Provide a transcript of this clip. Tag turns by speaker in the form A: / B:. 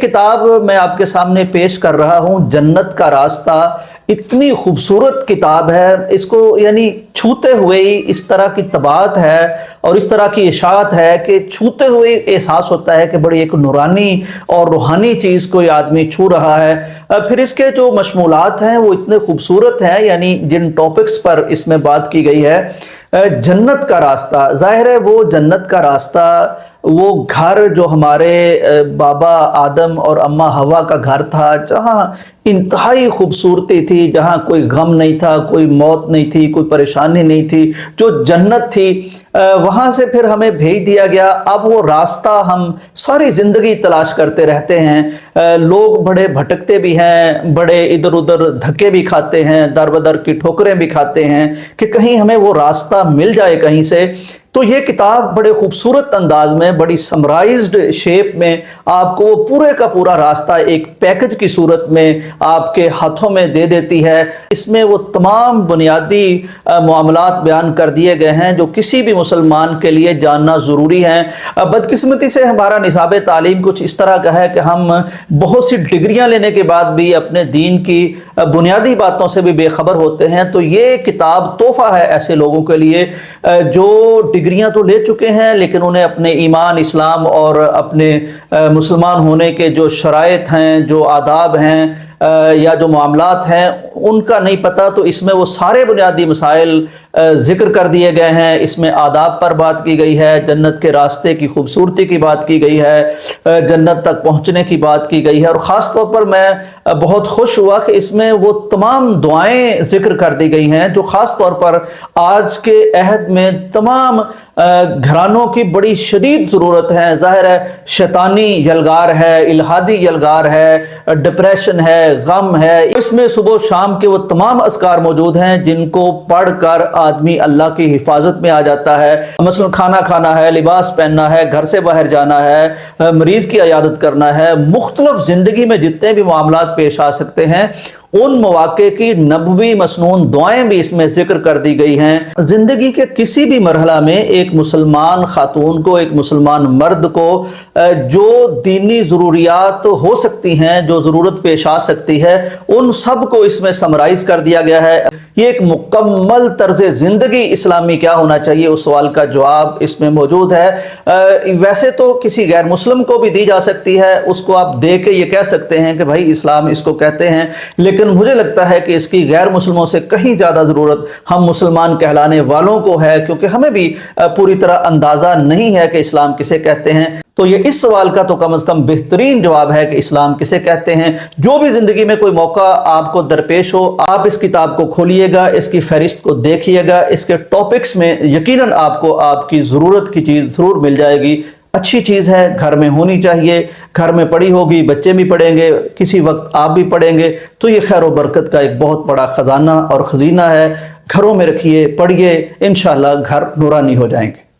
A: किताब मैं आपके सामने पेश कर रहा हूँ, जन्नत का रास्ता। इतनी खूबसूरत किताब है, इसको यानी छूते हुए ही इस तरह की तबात है और इस तरह की इशाअत है कि छूते हुए एहसास होता है कि बड़ी एक नूरानी और रूहानी चीज़ कोई आदमी छू रहा है। फिर इसके जो मशमूलात हैं वो इतने खूबसूरत हैं, यानी जिन टॉपिक्स पर इसमें बात की गई है। जन्नत का रास्ता, ज़ाहिर है वो जन्नत का रास्ता, वो घर जो हमारे बाबा आदम और अम्मा हवा का घर था, जहाँ इंतहाई खूबसूरती थी, जहाँ कोई गम नहीं था, कोई मौत नहीं थी, कोई परेशानी नहीं थी, जो जन्नत थी, वहाँ से फिर हमें भेज दिया गया। अब वो रास्ता हम सारी ज़िंदगी तलाश करते रहते हैं। लोग बड़े भटकते भी हैं, बड़े इधर उधर धक्के भी खाते हैं, दर बदर की ठोकरें भी खाते हैं कि कहीं हमें वो रास्ता मिल जाए कहीं से। तो ये किताब बड़े खूबसूरत अंदाज में, बड़ी समराइज्ड शेप में आपको वो पूरे का पूरा रास्ता एक पैकेज की सूरत में आपके हाथों में दे देती है। इसमें वो तमाम बुनियादी मामलात बयान कर दिए गए हैं जो किसी भी मुसलमान के लिए जानना ज़रूरी है। बदकिस्मती से हमारा निसाब तालीम कुछ इस तरह का है कि हम बहुत सी डिग्रियां लेने के बाद भी अपने दीन की बुनियादी बातों से भी बेखबर होते हैं। तो ये किताब तोहफा है ऐसे लोगों के लिए जो डिग्रियां तो ले चुके हैं लेकिन उन्हें अपने ईमान, इस्लाम और अपने मुसलमान होने के जो शराइत हैं, जो आदाब हैं या जो मामलात हैं, उनका नहीं पता। तो इसमें वो सारे बुनियादी मसाइल ज़िक्र कर दिए गए हैं। इसमें आदाब पर बात की गई है, जन्नत के रास्ते की खूबसूरती की बात की गई है, जन्नत तक पहुँचने की बात की गई है। और ख़ास तौर पर मैं बहुत खुश हुआ कि इसमें वो तमाम दुआएं ज़िक्र कर दी गई हैं जो ख़ास तौर पर आज के अहद में तमाम घरानों की बड़ी शदीद ज़रूरत है। ज़ाहिर है शैतानी यलगार है, इल्हादी यलगार है, डिप्रेशन है, गम है। इसमें सुबह शाम के वो तमाम अस्कार मौजूद हैं जिनको पढ़कर आदमी अल्लाह की हिफाजत में आ जाता है। मसलन खाना खाना है, लिबास पहनना है, घर से बाहर जाना है, मरीज की इयादत करना है, मुख्तलिफ ज़िंदगी में जितने भी मामलात पेश आ सकते हैं उन मौके की नबवी मसनून दुआएं भी इसमें जिक्र कर दी गई हैं। ज़िंदगी के किसी भी मरहला में एक मुसलमान खातून को, एक मुसलमान मर्द को जो दीनी ज़रूरियात हो सकती हैं, जो ज़रूरत पेश आ सकती है, उन सब को इसमें समराइज़ कर दिया गया है। ये एक मुकम्मल तर्ज़ ज़िंदगी इस्लामी क्या होना चाहिए, उस सवाल का जवाब इसमें मौजूद है। वैसे तो किसी गैर मुस्लिम को भी दी जा सकती है, उसको आप दे के ये कह सकते हैं कि भाई इस्लाम इसको कहते हैं, लेकिन मुझे लगता है कि इसकी गैर मुस्लिमों से कहीं ज़्यादा ज़रूरत हम मुसलमान कहलाने वालों को है, क्योंकि हमें भी पूरी तरह अंदाज़ा नहीं है कि इस्लाम किसे कहते हैं। तो ये इस सवाल का तो कम से कम बेहतरीन जवाब है कि इस्लाम किसे कहते हैं। जो भी ज़िंदगी में कोई मौका आपको दरपेश हो, आप इस किताब को खोलिएगा, इसकी फहरिस्त को देखिएगा, इसके टॉपिक्स में यकीनन आपको आपकी ज़रूरत की चीज़ ज़रूर मिल जाएगी। अच्छी चीज़ है, घर में होनी चाहिए, घर में पड़ी होगी, बच्चे भी पढ़ेंगे, किसी वक्त आप भी पढ़ेंगे, तो ये खैर व बरकत का एक बहुत बड़ा ख़जाना और ख़ज़ीना है। घरों में रखिए, पढ़िए, इंशाअल्लाह घर नूरानी हो जाएंगे।